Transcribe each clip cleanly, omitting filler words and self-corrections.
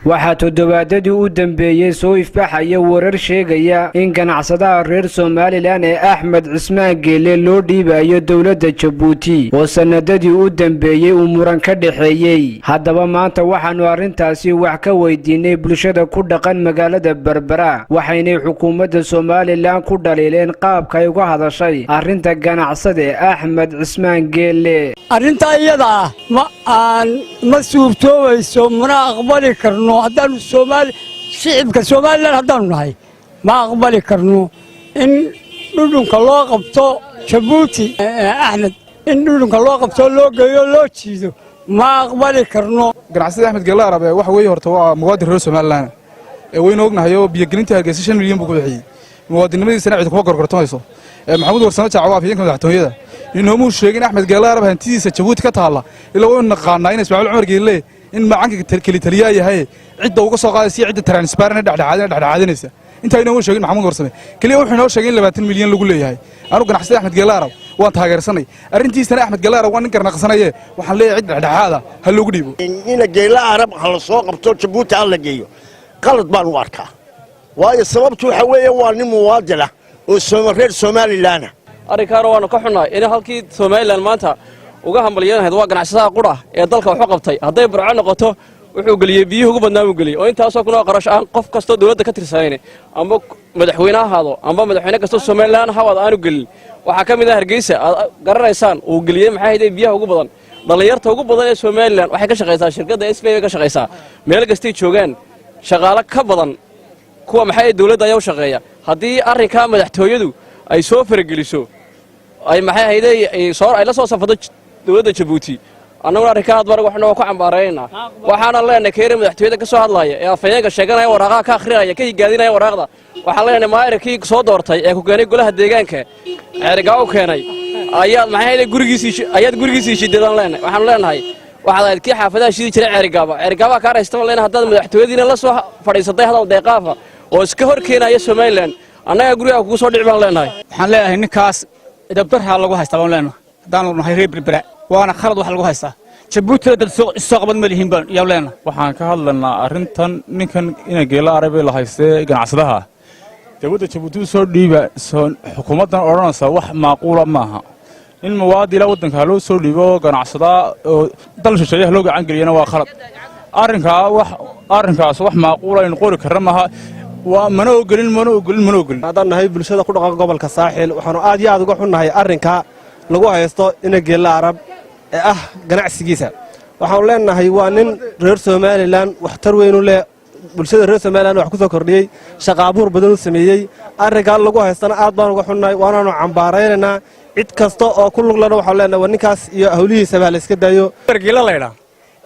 waxaa toddobaadadii u dambeeyay soo ifbaxaya warar sheegaya in ganacsadaha reer Somaliland ee Axmed Geele loo dhiibayo dawladda Jabuuti oo sanadadii u dambeeyay uu muran ka dhaxeeyay. Haddaba maanta waxaanu arrintaasi wax ka weydiinay bulshada ku dhaqan magaalada Berbera, waxayna xukuumadda Somaliland ku dhaliileen qaabka ay uga hadashay arrinta ganacsade Axmed Geele. arrinta iyada ma suurtoobayso mana aqbali karno haddaan shicibka Somaliland haddaan nahay ma aqbali karno in dhulka loo qabto Jabuuti Axmed in dhulka loo qabto loo geeyo loo jiido ma aqbali karno. ganacsade Axmed Geele arabe wax weey horta waa muwaadin reer Somaliland wayna ognahay oo biyo gelinta Hargeysa 5 milyan buu ku bixiyay muwaadinimadiisana cid kuma gorgortamayso maxamuud warsamo jaaco afyeenka madaxtooyada inuu sheegin Axmed Geele arabe hantidiisa Jabuuti ka taala ilaa uu naqaanay in Ismaaciil Geele in macaanka kali taliya yahay cidda uga soo qaadaysi cidda transparent dhexdhexaadinaysa inta inuu sheegin maxamuud warsamo kaliya wuxuu inoo sheegay 20 milyan lagu leeyahay anu ganacsade Axmed Geele arabe waan taageersanay arrintiisana Axmed Geele arabe waan nin garnaqsanay waxaan leeyahay cid dhexdhexaada hal lagu dhiibo in Geele arabe hal soo qabto Jabuuti aan la geeyo qalad baan u arkaa waayo sababtu waxa weeye waa nin muwaadin ah oo reer Somaliland arrinkaana waanu ka xunahay in halkii Somaliland maanta uga hambalyeeynayd waa ganacsadaha qura ee dalka wuxuu qabtay haday burco noqoto wuxuu galiyay biyuhu ugu badnaa uu galiyay oo intaasoo kuna qarash aan qof kasto dawladda ka tirsanayna amba madaxweynaha hado amba madaxweyne kasto Somaliland hawad aanu galin waxa kamid ah Hargeysa garanaysaan uu galiyay maxay ahayd biyaha ugu badan dhalinyarta ugu badan ee Somaliland waxay ka shaqeysaa shirkada SBI ka shaqeysaa meel kasta joogan shaqaale ka badan kuwa maxay dawladda ayaa u shaqeeya hadii arrinka madaxtooyadu ay soo farageliso ay maxay hayday ay la soo safado dawladda Jabuuti annaguna arrinka aad baraga waxna ku cambaarayna waxaana leenahay keere madaxtooyada ka soo hadlaya ee afayeenka sheeganaya waraqaha ka akhrinaya ka higaadinaya waraqada waxa leenahay maayrkii soo doortay ee ku keenay golaha deegaanka xirigaa u keenay ayaad maxay hayday gurigiisii shidadan leenahay waxaan leenahay waxaad aad kii xaafadaha shidi jiray xirigaaba ka raystay leenahay haddaad madaxtooyadiina la soo fadhiisatay hadal deeqaafa oo iska hor keenaya Somaliland annaga guriga ku soo dhicbaan leenahay waxaan leeyahay ninkaas idabtarha lagu haystaa baan leenahay hadaan nahay Reer Berbera waana khalad wax lagu haystaa Jabuuti dad soo qabad ma lihin baan yaa leenahay waxaan ka hadlanaa arrintan ninkan in Geele arabe la haystay ganacsadaha dawladda Jabuuti soo dhiiba xukuumaddan oranaysa wax macquul maaha in muwaadin wadanka loo soo dhiibo ganacsada oo dal shisheeye loo gacan galiyana waa khalad arrinkaas wax macquul ah in qori karna maaha mana ogolin haddaan nahay bulshada ku dhaqan gobolka saaxil waxaanu aad iyo aad uga xunnahay arrinka lagu haysto in Geele arabe ee ah ganacsigiisa waxaanu leenahay waa nin reer Somaliland wax tar weyn u leh bulshada reer Somaliland wax ku soo kordhiyay shaqo abuur badan u sameeyay arrinka lagu haystana aad baan uga xunnahay waanaanu cambaaraynaa cid kasta oo ku lug leh waxaan leenahay waa ninkaas iyo hawlihiisa baa la iska daayo Geele leeyahay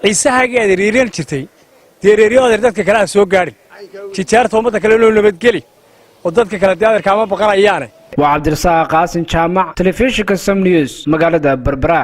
ciisahageeda Reer jirtay deereeriyada dadka kale soo gaarin tijaarta umada kale loo nabadgeli oo dadka kale daadarka ama baqanayaan waa Cabdirasaaq Qaasin jaamac telefishinka Sam News magaalada Berbera.